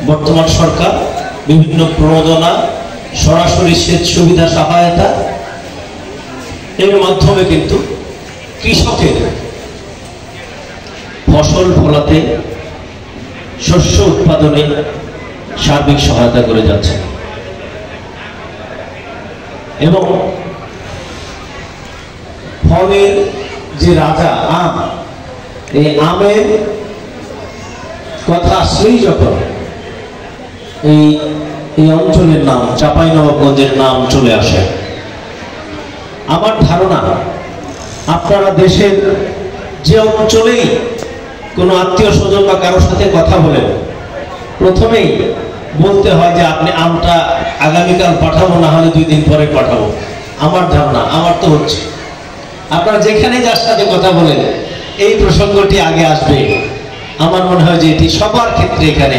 বর্তমান সরকার বিভিন্ন প্রণোদনা, সরাসরি সেচ সুবিধা, সহায়তা এর মাধ্যমে কিন্তু কৃষকের ফসল ফলাতে, শস্য উৎপাদনে সার্বিক সহায়তা করে যাচ্ছে। এবং ফলের যে রাজা আম, এই আমের কথা আসলেই যখন এই অঞ্চলের নাম, চাঁপাইনবাবগঞ্জের নাম চলে আসে, আমার ধারণা আপনারা দেশের যে অঞ্চলেই কোনো আত্মীয় স্বজন বা কারোর সাথে কথা বলেন, প্রথমেই বলতে হয় যে আপনি আমটা আগামীকাল পাঠাবো, না হলে 2 দিন পরে পাঠাবো। আমার ধারণা, আমার তো হচ্ছে, আপনারা যেখানে যার সাথে কথা বলেন এই প্রসঙ্গটি আগে আসবে। আমার মনে হয় যে এটি সবার ক্ষেত্রে এখানে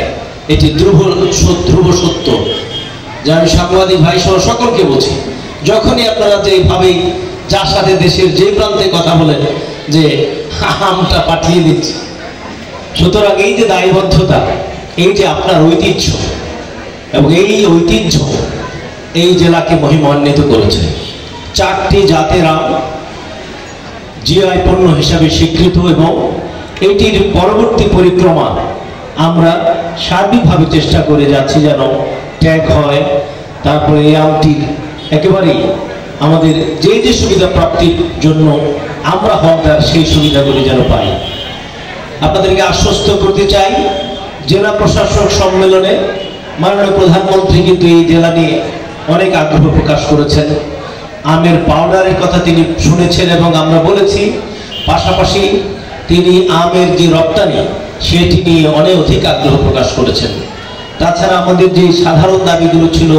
এটি ধ্রুব সত্য, যে আমি সাংবাদিক ভাই সহ সকলকে বলছি, যখনই আপনারা যেভাবেই যার সাথে দেশের যে প্রান্তে কথা বলেন যে আমটা পাঠিয়ে দিচ্ছি, সুতরাং এই যে দায়বদ্ধতা, এই যে আপনার ঐতিহ্য, এবং এই ঐতিহ্য এই জেলাকে মহিমান্বিত করেছে। 4টি জাতের আম জিআই পণ্য হিসাবে স্বীকৃত, এবং এইটির পরবর্তী পরিক্রমা আমরা সার্বিকভাবে চেষ্টা করে যাচ্ছি যেন ট্যাগ হয়। তারপরে এই আমটির একেবারেই আমাদের যে সুবিধা প্রাপ্তির জন্য আমরা হকদার, সেই সুবিধাগুলি যেন পাই। আপনাদেরকে আশ্বস্ত করতে চাই, জেলা প্রশাসক সম্মেলনে মাননীয় প্রধানমন্ত্রী কিন্তু এই জেলা নিয়ে অনেক আগ্রহ প্রকাশ করেছেন। আমের পাউডারের কথা তিনি শুনেছেন এবং আমরা বলেছি, পাশাপাশি তিনি আমের যে রপ্তানি সেটি নিয়ে অধিক আগ্রহ প্রকাশ করেছেন। তাছাড়া আমাদের যে সাধারণ দাবিগুলো ছিল,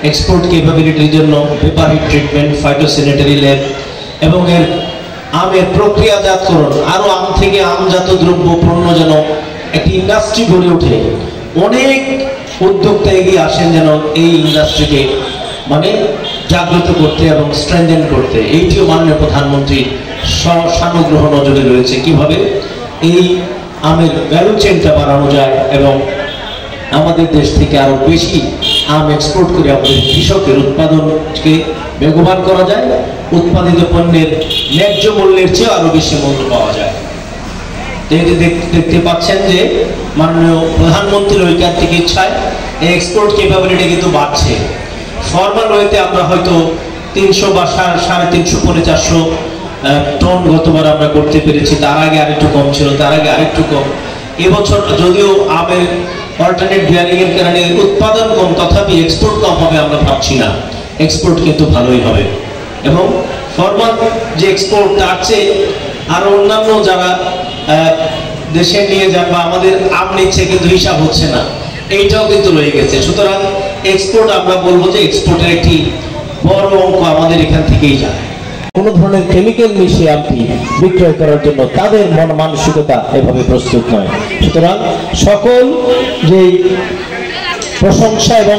এক্সপোর্ট ক্যাপাবিলিটির জন্য paper hit treatment, phytosanitary lab, এবং এর আমের প্রক্রিয়াজাতকরণ, আরও আম থেকে আমজাত দ্রব্য পণ্য যেন একটি ইন্ডাস্ট্রি গড়ে ওঠে। অনেক উদ্যোক্তা এগিয়ে আসেন যেন এই ইন্ডাস্ট্রিকে জাগ্রত করতে এবং স্ট্রেংথেন করতে। এইটিও মাননীয় প্রধানমন্ত্রীর সানুগ্রহ নজরে রয়েছে, কিভাবে এই আমের ভ্যালু চেইনটা বাড়ানো যায় এবং আমাদের দেশ থেকে আরো বেশি আম এক্সপোর্ট করে আমাদের কৃষকের উৎপাদনকে বেগবান করা যায়, উৎপাদিত পণ্যের ন্যায্য মূল্যের চেয়ে আরো বেশি মূল্য পাওয়া যায়। দেখতে পাচ্ছেন যে মাননীয় প্রধানমন্ত্রীর ঐকান্তিক ইচ্ছায় এই এক্সপোর্ট ক্যাপাবিলিটি কিন্তু বাড়ছে। ফর্মাল ওয়েতে আমরা হয়তো 300 বা 350 পৌনে 400 টন গতবার আমরা করতে পেরেছি, তার আগে আরেকটু কম ছিল, তার আগে আরেকটু কম। এবছর যদিও আমের অল্টারনেট বিয়ারিং এর কারণে উৎপাদন কম, তথাপি এক্সপোর্ট কম হবে আমরা ভাবছি না, এক্সপোর্ট কিন্তু ভালোই হবে। এবং ফর্মাল যে এক্সপোর্ট, তার চেয়ে আরো অন্যান্য যারা দেশে নিয়ে যান বা আমাদের আম নিচ্ছে কিন্তু হিসাব হচ্ছে না, এইটাও কিন্তু রয়ে গেছে। সুতরাং এক্সপোর্ট, আমরা বলবো যে এক্সপোর্টের একটি বড় অঙ্ক আমাদের এখান থেকেই যায়। কোন ধরনের কেমিক্যাল মিশিয়ে আমটি বিক্রয় করার জন্য তাদের মন মানসিকতা এভাবে প্রস্তুত নয়। সুতরাং সকল যে প্রশংসা এবং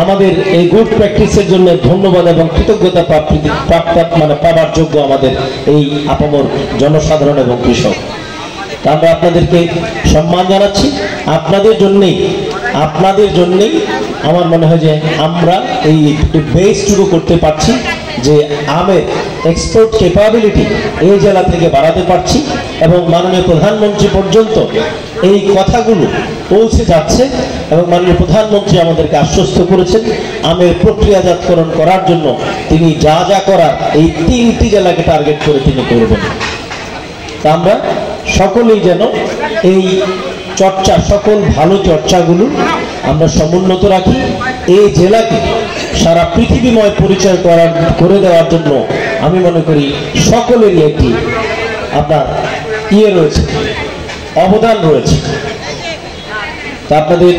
আমাদের এই গুড প্র্যাকটিসের জন্য ধন্যবাদ এবং কৃতজ্ঞতা পাবার যোগ্য আমাদের এই আপামর জনসাধারণ এবং কৃষক। আমরা আপনাদেরকে সম্মান জানাচ্ছি। আপনাদের জন্যেই আমার মনে হয় যে আমরা এই বেসটুকু করতে পারছি, যে আমের এক্সপোর্ট ক্যাপাবিলিটি এই জেলা থেকে বাড়াতে পারছি, এবং মাননীয় প্রধানমন্ত্রী পর্যন্ত এই কথাগুলো পৌঁছে যাচ্ছে। এবং মাননীয় প্রধানমন্ত্রী আমাদেরকে আশ্বস্ত করেছেন আমের প্রক্রিয়াজাতকরণ করার জন্য তিনি যা করার এই 3টি জেলাকে টার্গেট করে তিনি করবেন। তা আমরা সকলেই যেন এই চর্চা, সকল ভালো চর্চাগুলো আমরা সমুন্নত রাখি। এই জেলাকে সারা পৃথিবীময় পরিচয় করে দেওয়ার জন্য আমি মনে করি সকলেরই একটি আপনার রয়েছে, অবদান রয়েছে। তা আপনাদের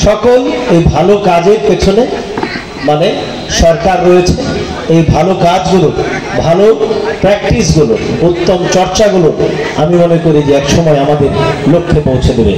সকল এই ভালো কাজের পেছনে সরকার রয়েছে। এই ভালো কাজগুলো, ভালো প্র্যাকটিসগুলো, উত্তম চর্চাগুলো আমি মনে করি যে এক সময় আমাদের লক্ষ্যে পৌঁছে দেবে।